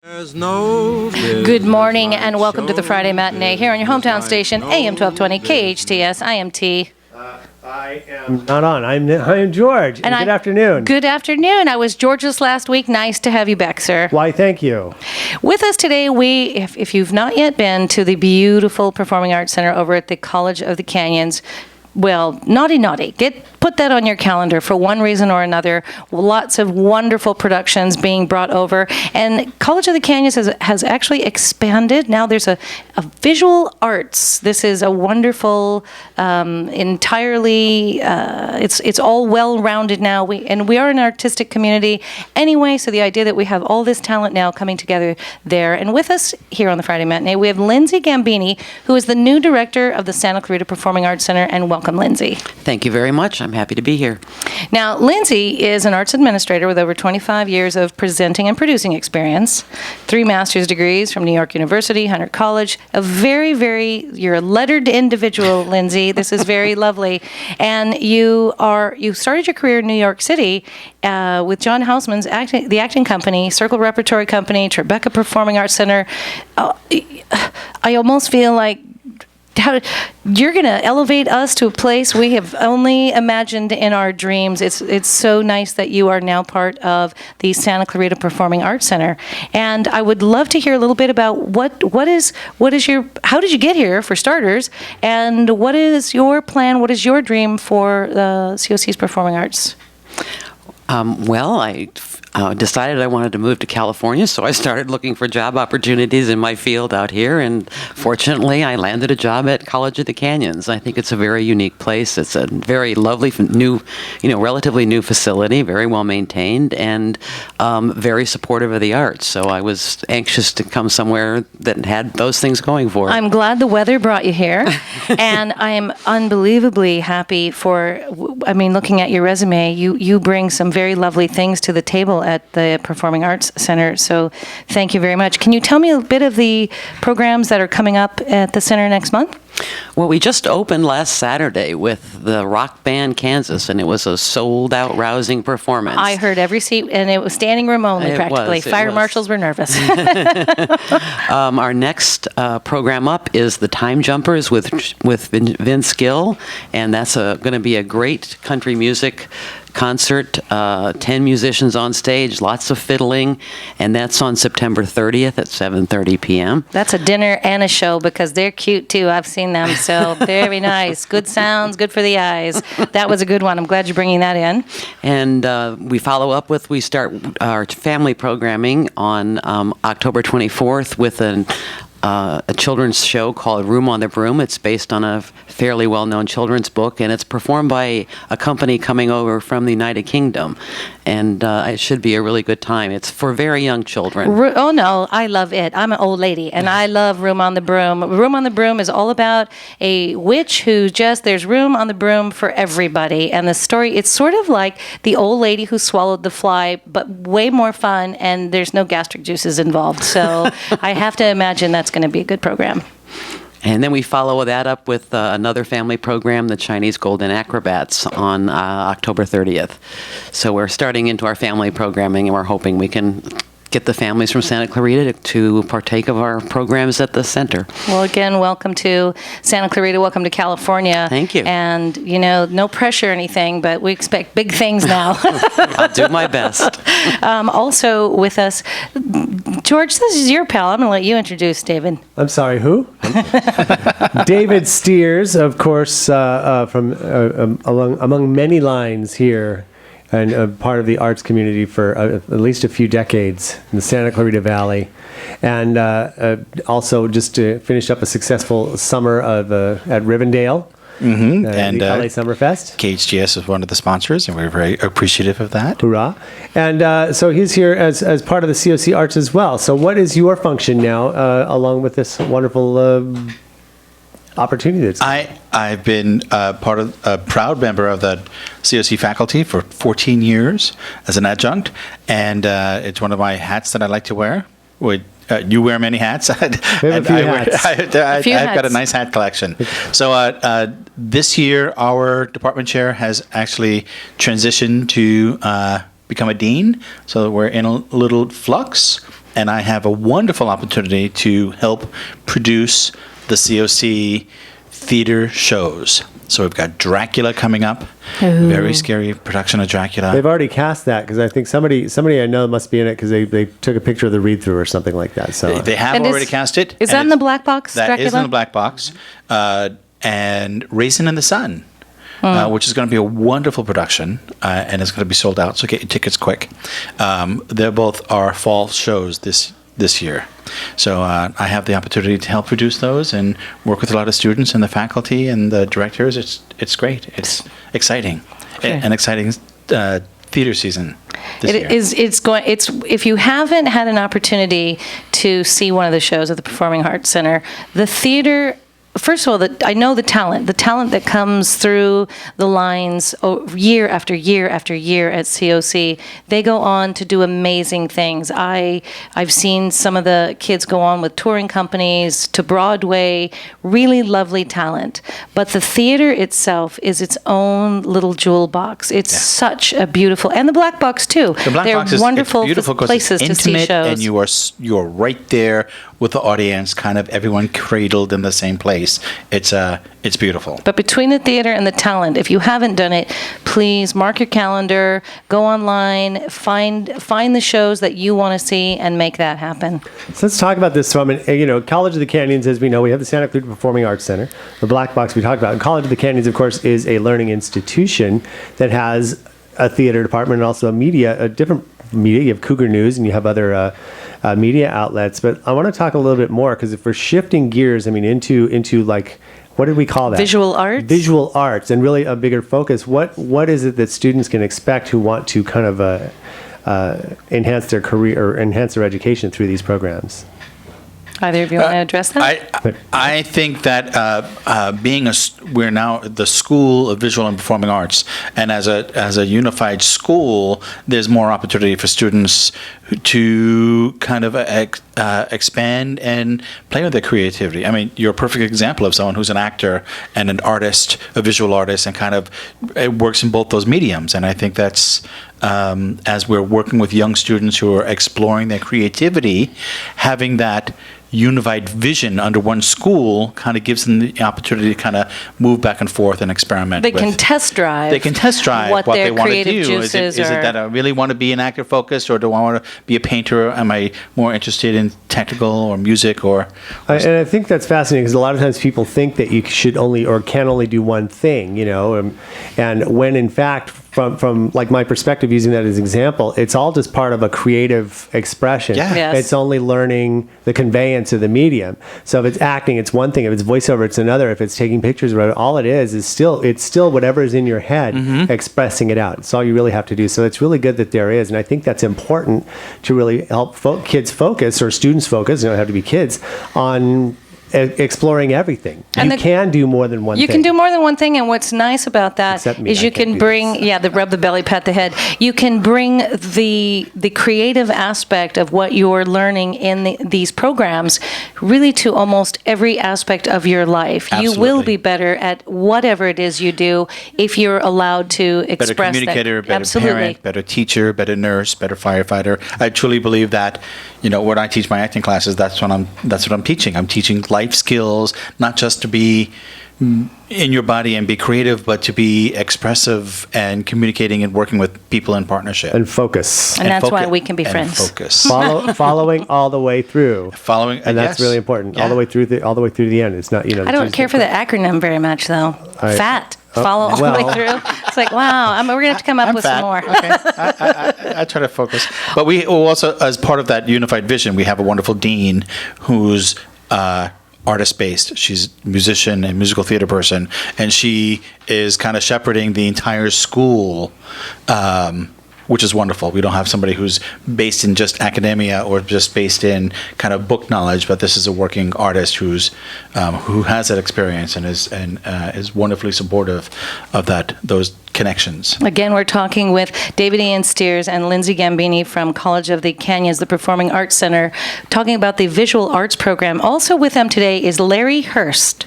Good morning and welcome to the Friday Matinee here on your hometown station, AM 1220 KHTS. I am T. I am not on. I'm George. And good afternoon. Good afternoon. I was George's last week. Nice to have you back, sir. Why, thank you. With us today, if you've not yet been to the beautiful Performing Arts Center over at the College of the Canyons, well, naughty. Put that on your calendar for one reason or another. Lots of wonderful productions being brought over. And College of the Canyons has actually expanded. Now there's a visual arts. This is a wonderful, entirely, it's all well-rounded now. We are an artistic community anyway, so the idea that we have all this talent now coming together there. And with us here on the Friday Matinee, we have Lindsay Gambini, who is the new director of the Santa Clarita Performing Arts Center. And welcome, Lindsay. Thank you very much. I'm happy to be here. Now, Lindsay is an arts administrator with over 25 years of presenting and producing experience, 3 master's degrees from New York University, Hunter College. You're a lettered individual, Lindsay. This is very lovely. And you started your career in New York City with John Houseman's the acting company, Circle Repertory Company, Tribeca Performing Arts Center. I almost feel like you're going to elevate us to a place we have only imagined in our dreams. It's so nice that you are now part of the Santa Clarita Performing Arts Center. And I would love to hear a little bit about how did you get here, for starters, and what is your plan, what is your dream for the COC's Performing Arts? I decided I wanted to move to California, so I started looking for job opportunities in my field out here, and fortunately I landed a job at College of the Canyons. I think it's a very unique place. It's a very lovely, new, relatively new facility, very well maintained, and very supportive of the arts. So I was anxious to come somewhere that had those things going for it. I'm glad the weather brought you here, and I am unbelievably happy looking at your resume, you bring some very lovely things to the table at the Performing Arts Center. So thank you very much. Can you tell me a bit of the programs that are coming up at the center next month? Well, we just opened last Saturday with the rock band Kansas, and it was a sold-out, rousing performance. I heard every seat, and it was standing room only, practically. Fire marshals were nervous. Our next program up is the Time Jumpers with Vince Gill, and that's going to be a great country music concert, 10 musicians on stage, lots of fiddling, and that's on September 30th at 7:30 p.m. That's a dinner and a show, because they're cute too. I've seen them, so very nice. Good sounds, good for the eyes. That was a good one. I'm glad you're bringing that in. And we start our family programming on October 24th with a children's show called Room on the Broom. It's based on a fairly well-known children's book, and it's performed by a company coming over from the United Kingdom. And it should be a really good time. It's for very young children. Oh, no, I love it. I'm an old lady, and I love Room on the Broom. Room on the Broom is all about a witch there's room on the broom for everybody. And the story, it's sort of like the old lady who swallowed the fly, but way more fun, and there's no gastric juices involved. So I have to imagine that's going to be a good program. And then we follow that up with another family program, the Chinese Golden Acrobats, on October 30th. So we're starting into our family programming, and we're hoping we can get the families from Santa Clarita to partake of our programs at the center. Well, again, welcome to Santa Clarita. Welcome to California. Thank you. And, no pressure or anything, but we expect big things now. I'll do my best. Also with us, George, this is your pal. I'm going to let you introduce David. I'm sorry, who? David Steers, of course, from among many lines here, and part of the arts community for at least a few decades in the Santa Clarita Valley. And also just to finish up a successful summer at Rivendell. Mm-hmm. And the LA Summerfest. KHTS is one of the sponsors, and we're very appreciative of that. Hoorah. And so he's here as part of the COC Arts as well. So what is your function now, along with this wonderful opportunity that's I've been a proud member of the COC faculty for 14 years as an adjunct, and it's one of my hats that I like to wear. You wear many hats. I've got a nice hat collection. So this year, our department chair has actually transitioned to become a dean. So we're in a little flux. and I have a wonderful opportunity to help produce the COC theater shows. So we've got Dracula coming up, very scary production of Dracula. They've already cast that because I think somebody I know must be in it because they took a picture of the read through or something like that. So They have And already is- cast it. is and that in the black box, That is in Dracula? the black box. And Raisin in the Sun, which is going to be a wonderful production, and it's going to be sold out. So get your tickets quick. They're both our fall shows this year. So I have the opportunity to help produce those and work with a lot of students and the faculty and the directors. It's great. It's exciting. An exciting theater season this year. It's if you haven't had an opportunity to see one of the shows at the Performing Arts Center, the theater. First of all, I know the talent that comes through the lines year after year after year at COC. They go on to do amazing things. I've seen some of the kids go on with touring companies to Broadway, really lovely talent. But the theater itself is its own little jewel box. It's such a beautiful, and the black box too. The black They're box is wonderful beautiful 'cause places it's to see intimate, shows. and you're right there with the audience, kind of everyone cradled in the same place. It's beautiful. But between the theater and the talent, if you haven't done it, please mark your calendar, go online, find the shows that you want to see, and make that happen. So let's talk about this from College of the Canyons, as we know, we have the Santa Clarita Performing Arts Center, the black box we talked about. And College of the Canyons, of course, is a learning institution that has a theater department and also a different media. You have Cougar News and you have other media outlets. But I want to talk a little bit more because if we're shifting gears, into like, what did we call that? Visual arts? Visual arts, and really a bigger focus. What is it that students can expect who want to kind of enhance their career or enhance their education through these programs? Either of you want to address that? I think that we're now the School of Visual and Performing Arts, and as a unified school, there's more opportunity for students to kind of expand and play with their creativity. I mean, you're a perfect example of someone who's an actor and an artist, a visual artist, and kind of it works in both those mediums. And I think that's as we're working with young students who are exploring their creativity, having that unified vision under one school kind of gives them the opportunity to kind of move back and forth and experiment. They can test drive. They can test drive what what their they want to creative do. juices Is it that I really want to be an actor focused, or do I want to be a painter? Am I more interested in technical or music or? And I think that's fascinating because a lot of times people think that you should only or can only do one thing, and when in fact, from like my perspective, using that as an example, it's all just part of a creative expression. Yeah. Yes. It's only learning the conveyance of the medium. So if it's acting, it's one thing. If it's voiceover, it's another. If it's taking pictures, all it is still whatever is in your head, expressing it out. It's all you really have to do. So it's really good that there is, and I think that's important to really help kids focus, or students focus. Don't have to be kids, on exploring everything. And you can do more than one thing. You can do more than one thing, and what's nice about that Except me, is I you can't can do bring, this. the rub the belly, pat the head. You can bring the creative aspect of what you're learning in these programs really to almost every aspect of your life. You will Absolutely. be better at whatever it is you do if you're allowed to Better express communicator, that. better Absolutely. parent, better teacher, better nurse, better firefighter. I truly believe that, when I teach my acting classes, that's what I'm teaching. I'm teaching life skills, not just to be in your body and be creative, but to be expressive and communicating and working with people in partnership. And focus. And that's why focu- we can be and friends. Focus. Following all the way through. And that's yes. really important. Yeah. All the way through the end. It's not, I don't care for the acronym very much, though. FAT. Follow all the well. way through. It's like, wow, we're going to have to come up I'm with fat. some more. Okay. I try to focus. But we also, as part of that unified vision, we have a wonderful dean who's artist-based. She's a musician and musical theater person, and she is kind of shepherding the entire school, which is wonderful. We don't have somebody who's based in just academia or just based in kind of book knowledge, but this is a working artist who has that experience and is wonderfully supportive of those connections. Again, we're talking with David Ian Steers and Lindsay Gambini from College of the Canyons, the Performing Arts Center, talking about the visual arts program. Also with them today is Larry Hurst.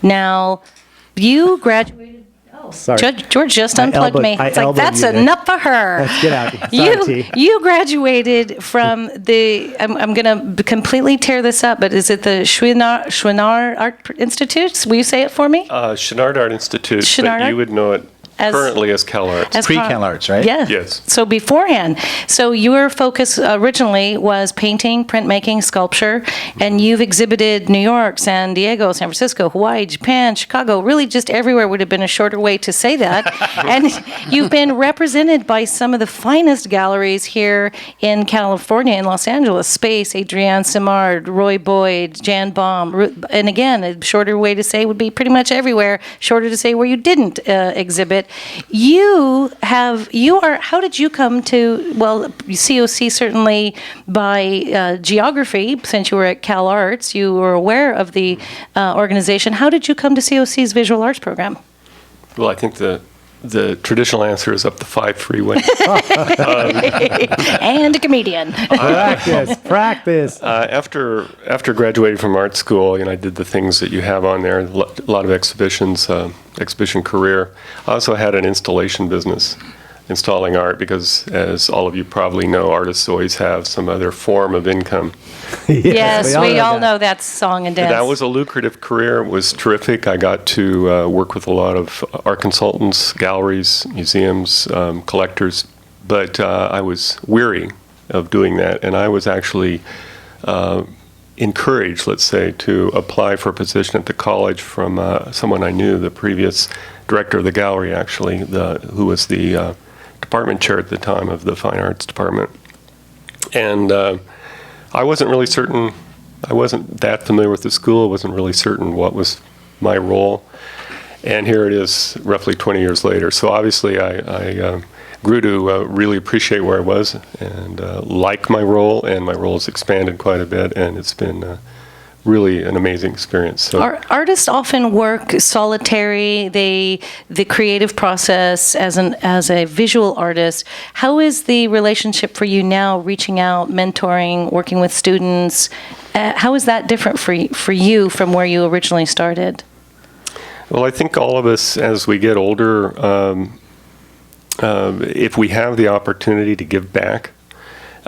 Now, you graduated... Sorry. George just I unplugged elbowed- me. I It's like, elbowed that's you there. enough for her. Let's get out. Sorry, T. You graduated from I'm going to completely tear this up, but is it the Chouinard Art Institute? Will you say it for me? Chouinard Art Institute, Chouinard but Art? you would know it As- currently as CalArts. As Pre-Cal Arts, right? Yeah. Yes. So beforehand. So your focus originally was painting, printmaking, sculpture, and you've exhibited New York, San Diego, San Francisco, Hawaii, Japan, Chicago, really just everywhere would have been a shorter way to say that. And you've been represented by some of the finest galleries here in California, in Los Angeles, Space, Adrienne Simard, Roy Boyd, Jan Baum. And again, a shorter way to say would be pretty much everywhere, shorter to say where you didn't exhibit. How did you come to, well, COC certainly by geography, since you were at CalArts, you were aware of the organization. How did you come to COC's visual arts program? Well, I think the traditional answer is up the 5 freeway. And a comedian. Practice. After graduating from art school, I did the things that you have on there, a lot of exhibitions, exhibition career. I also had an installation business, installing art, because as all of you probably know, artists always have some other form of income. Yes, we all that. know that song and dance. That was a lucrative career. It was terrific. I got to work with a lot of art consultants, galleries, museums, collectors, but I was weary of doing that, and I was actually encouraged, let's say, to apply for a position at the college from someone I knew, the previous director of the gallery, actually, who was the department chair at the time of the fine arts department. And I wasn't really certain, I wasn't that familiar with the school, I wasn't really certain what was my role. And here it is, roughly 20 years later. So obviously I grew to really appreciate where I was and like my role, and my role has expanded quite a bit, and it's been really an amazing experience. So Artists often work solitary. The creative process as a visual artist. How is the relationship for you now? Reaching out, mentoring, working with students. How is that different for you from where you originally started? Well, I think all of us, as we get older, if we have the opportunity to give back,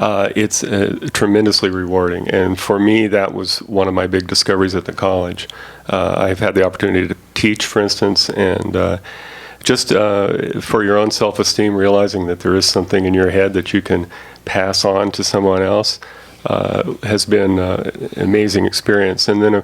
it's tremendously rewarding. And for me, that was one of my big discoveries at the college. I've had the opportunity to teach, for instance, and just for your own self-esteem, realizing that there is something in your head that you can pass on to someone else has been an amazing experience. And then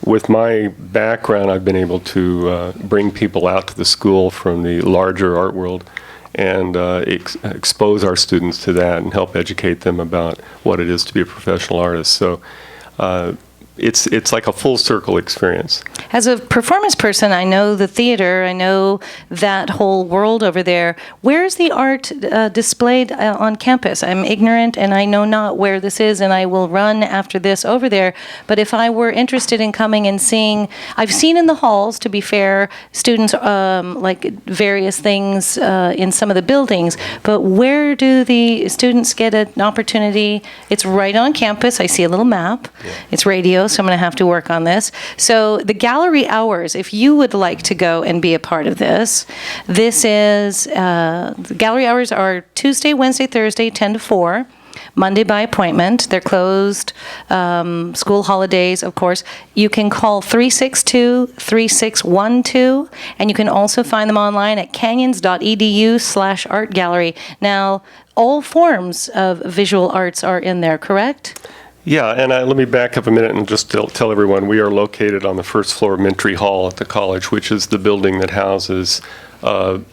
with my background, I've been able to bring people out to the school from the larger art world and expose our students to that and help educate them about what it is to be a professional artist. So it's like a full circle experience. As a performance person, I know the theater, I know that whole world over there. Where is the art displayed on campus? I'm ignorant and I know not where this is, and I will run after this over there. But if I were interested in coming and seeing, I've seen in the halls, to be fair, students like various things in some of the buildings, but where do the students get an opportunity? It's right on campus. I see a little map. Yeah. It's radio, so I'm going to have to work on this. So the gallery hours, if you would like to go and be a part of this, the gallery hours are Tuesday, Wednesday, Thursday, 10 to 4. Monday by appointment. They're closed. School holidays, of course. You can call 362-3612, and you can also find them online at canyons.edu/art-gallery. Now, all forms of visual arts are in there, correct? Yeah, and let me back up a minute and just tell everyone we are located on the first floor of Mintry Hall at the college, which is the building that houses the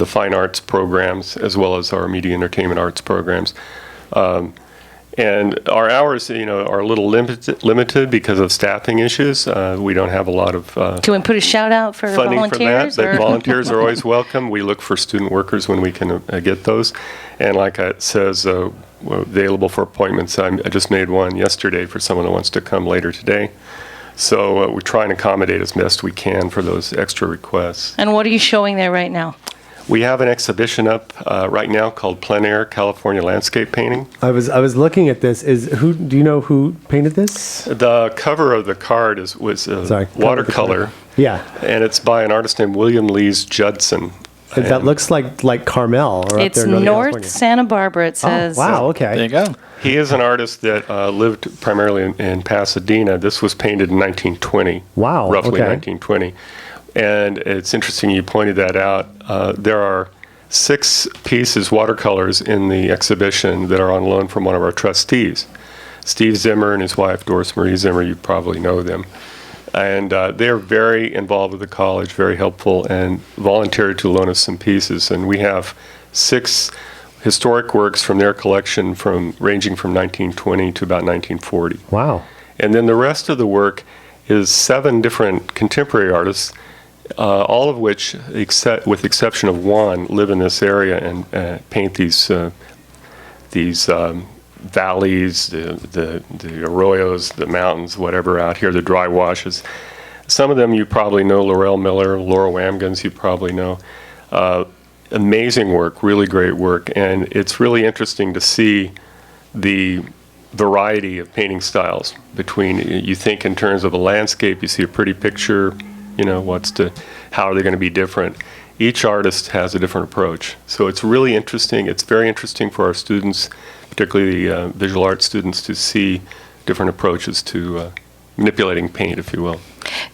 fine arts programs as well as our media entertainment arts programs. And our hours, are a little limited because of staffing issues. We don't have a lot of can we put a shout out for funding volunteers? for that, but volunteers are always welcome. We look for student workers when we can get those. And like it says, available for appointments. I just made one yesterday for someone that wants to come later today. So we're trying to accommodate as best we can for those extra requests. And what are you showing there right now? We have an exhibition up right now called Plein Air California Landscape Painting. I was looking at this. Do you know who painted this? The cover of the card was Sorry, watercolor, Yeah. and it's by an artist named William Lees Judson. That looks like Carmel. Or It's up there in Northern North California. Santa Barbara, it says. Oh, wow. Okay. There you go. He is an artist that lived primarily in Pasadena. This was painted in 1920. Wow, Roughly okay. 1920. And it's interesting you pointed that out. There are 6 pieces, watercolors, in the exhibition that are on loan from one of our trustees. Steve Zimmer and his wife, Doris Marie Zimmer, you probably know them. And they're very involved with the college, very helpful, and volunteered to loan us some pieces. And we have 6 historic works from their collection ranging from 1920 to about 1940. Wow. And then the rest of the work is 7 different contemporary artists, all of which, with exception of one, live in this area and paint these valleys, the arroyos, the mountains, whatever out here, the dry washes. Some of them you probably know, Laurel Miller, Laura Wamgans you probably know. Amazing work, really great work, and it's really interesting to see the variety of painting styles between, you think in terms of a landscape, you see a pretty picture, how are they going to be different? Each artist has a different approach. So it's really interesting. It's very interesting for our students, particularly the visual arts students, to see different approaches to manipulating paint, if you will.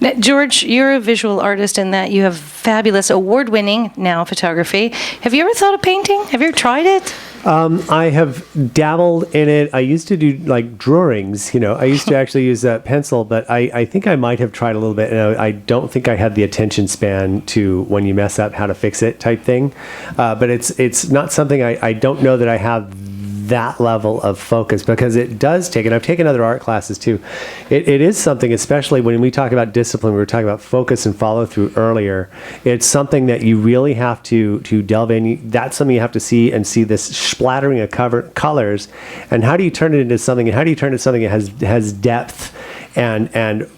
Now, George, you're a visual artist in that you have fabulous award-winning now photography. Have you ever thought of painting? Have you ever tried it? I have dabbled in it. I used to do like drawings, I used to actually use a pencil, but I think I might have tried a little bit. And I don't think I had the attention span to when you mess up, how to fix it type thing. But it's not something I don't know that I have that level of focus, because it does take, and I've taken other art classes too. It is something, especially when we talk about discipline, we were talking about focus and follow through earlier. It's something that you really have to delve in. That's something you have to see this splattering of colors. And how do you turn it into something? And how do you turn it into something that has depth and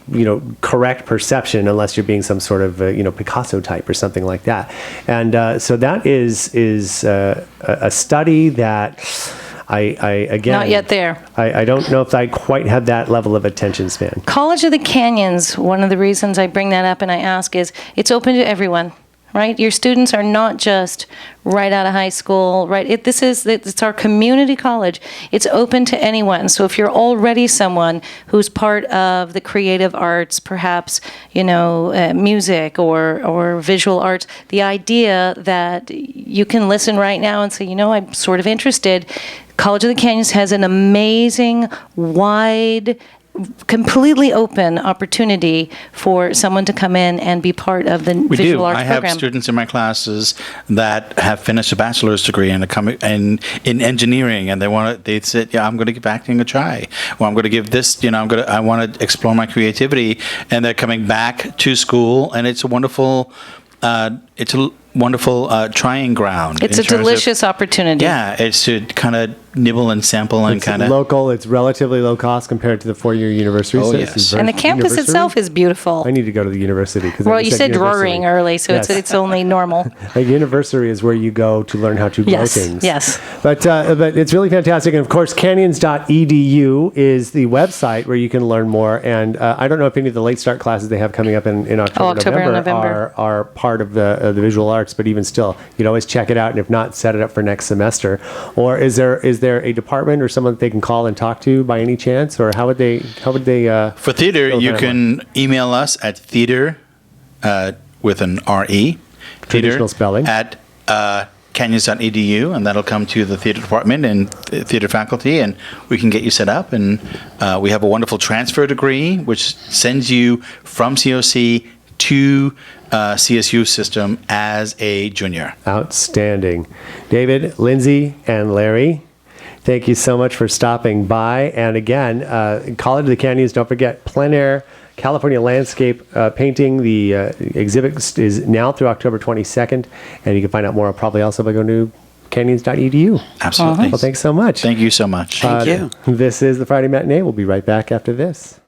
correct perception, unless you're being some sort of Picasso type or something like that. And so that is a study that I again, Not yet there. I don't know if I quite have that level of attention span. College of the Canyons, one of the reasons I bring that up and I ask is it's open to everyone, right? Your students are not just right out of high school, right? It's our community college. It's open to anyone. So if you're already someone who's part of the creative arts, perhaps, music or visual arts, the idea that you can listen right now and say, I'm sort of interested. College of the Canyons has an amazing, wide, completely open opportunity for someone to come in and be part of the visual arts I program. have students in my classes that have finished a bachelor's degree in engineering, and they said, I'm going to give acting a try, or I'm going to give this, I want to explore my creativity, and they're coming back to school, and it's a wonderful trying ground. It's a delicious opportunity. Yeah, it's to kind of nibble and sample and It's kind of local. It's relatively low cost compared to the four-year university. Oh, so yes. it's And the campus university. itself is beautiful. I need to go to the university. Well, you said drawing early, so Yes. it's only normal. A university is where you go to learn how to grow Yes, things. yes. But it's really fantastic. And of course, canyons.edu is the website where you can learn more. And I don't know if any of the late start classes they have coming up in October and November November. are part of the visual arts, but even still, you'd always check it out. And if not, set it up for next semester. Or is there a department or someone that they can call and talk to by any chance? Or how would they For theater, go you that can email us at theater with an RE. Traditional spelling. At canyons.edu, and that'll come to the theater department and theater faculty, and we can get you set up. And we have a wonderful transfer degree, which sends you from COC to CSU system as a junior. Outstanding. David, Lindsay, and Larry, thank you so much for stopping by. And again, College of the Canyons, don't forget, Plein Air California Landscape Painting. The exhibit is now through October 22nd, and you can find out more probably also by going to canyons.edu. Absolutely. Well, thanks so much. Thank you so much. Thank you. This is the Friday Matinee. We'll be right back after this.